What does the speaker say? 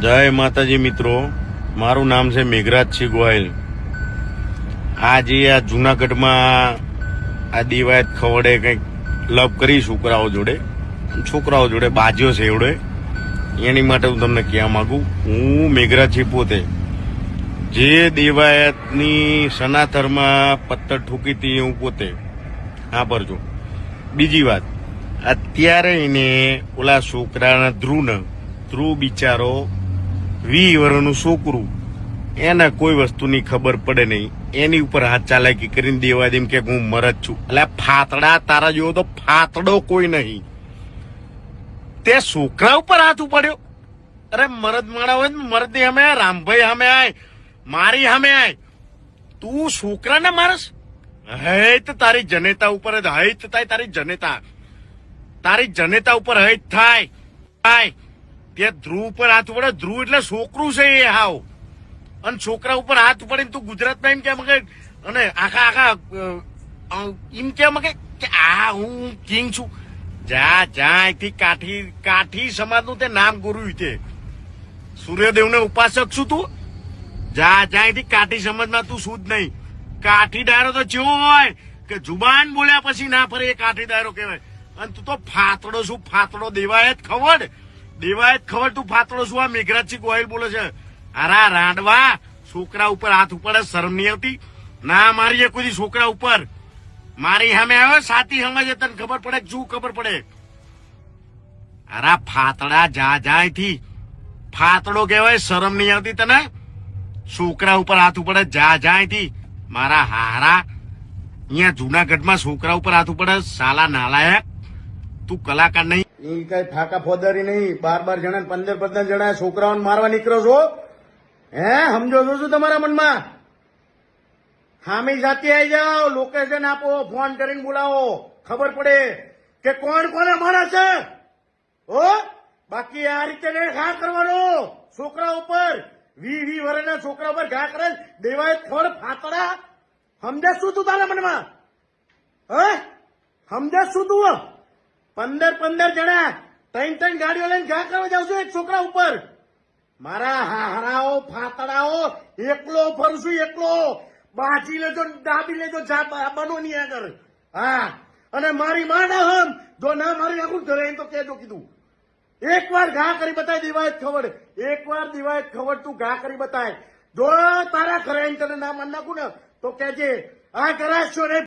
જય માતાજી મિત્રો, મારું નામ છે મેઘરાજસિંહ ગોહિલ। આજે આ જુનાગઢમાં આ દિવાયત ખવડે કંઈક લવ કરી છોકરાઓ જોડે બાજ્યો છે એવડે, એની માટે હું તમને કહેવા માંગુ। હું મેઘરાજસિંહ પોતે જે દેવાયતની સનાતરમાં પથ્થર ઠોકી હતી હું પોતે સાંભળજો। બીજી વાત, અત્યારે એને ઓલા છોકરાના ધ્રુવ બિચારો 20 વર્ષનું છોકરું, એને કોઈ વસ્તુની ખબર પડે નહીં, એની ઉપર હાથ ચાલાકી કરીને દેવા દેમ કે હું મરદ છું। એટલે ફાતડા તારા જેવો તો ફાતડો કોઈ નહીં, તે છોકરા ઉપર હાથ ઉપાડ્યો। અરે મરદ માણા હોય ને મરદ સામે આય, રામભાઈ સામે આય, મારી સામે આય, તું છોકરાને મારસ? હૈત તારી જનેતા ઉપર હૈત થાય, તારી જનેતા ઉપર હૈત થાય। તે ધ્રુવ પર હાથ પડે, ધ્રુવ એટલે છોકરું છે એ હાવ, અને છોકરા ઉપર હાથ પડે તું ગુજરાતમાં એમ કેમ કે, અને આખા એમ કેમ કે આ હું કિંગ છું। જા અહીંથી કાઠી સમાજનું તે નામ ગુરુ તે સૂર્યદેવને ઉપાસક છું તું। જા અહીંથી કાઠી સમાજમાં તું શું જ નહીં। કાઠી ડાયરો તો જેવો હોય કે જુબાન બોલ્યા પછી ના ફરે, એ કાઠી ડાયરો કહેવાય। અને તું તો ફાતડો શું? ફાતડો દેવાયત ખવડ તું ફાતડો શું? આ મેઘરાજસિંહ ગોહિલ બોલે છે। અરા રાંડવા, છોકરા ઉપર હાથ ઉપાડે, શરમ નહીં આવતી? ના મારીએ કોઈ છોકરા ઉપર, મારી સામે આવ્યો સાથી સમજે, તને ખબર પડે શું ખબર પડે? અરા ફાતડા, જા અહીંથી, ફાતડો કહેવાય, શરમ નહીં આવતી તને? છોકરા ઉપર હાથ ઉપાડે, જા અહીંથી મારા હારા। અહીંયા જુનાગઢમાં છોકરા ઉપર હાથ ઉપાડે, સાલા નાલાયક, તું કલાકાર નહીં? એ કઈ ફાકા ફોદારી નહીં। 12 જણા 15 જણા છોકરાઓને મારવા નીકળો છો? હે સમજો છો શું તમારા મનમાં? હામી જાતિ આવી જાઓ, લોકેશન આપો, ફોન કરીને બોલાવો, ખબર પડે કે કોણ કોને મારે છે। ઓ બાકી આ રીતે ઘા કરવાનો છોકરા ઉપર, 20 વર્ષના છોકરા ઉપર ઘા કરે દેવાય ખબર ફાતડા? સમજે શું તું તારા મનમાં? હે સમજે શું તું? 15 જણા 3 ગાડીઓ લઈને ઘા કરવા જાવ છો એક છોકરા ઉપર? મારા હારાઓ ફાતડાઓ, એકલો ફરશું, એકલો બાજી લેજો, દાબી લેજો, બનો ની આગળ। હા, અને મારી માં ના હમ જો ના મારી આખું ઘરે તો કેજો કીધું। એકવાર ઘા કરી બતાય દિવાયત ખવડ, એકવાર દિવાયત ખવડ તું ઘા કરી બતાય। જો તારા ઘરે તને ના મન નાખું ને તો કેજે આ કરાશો ને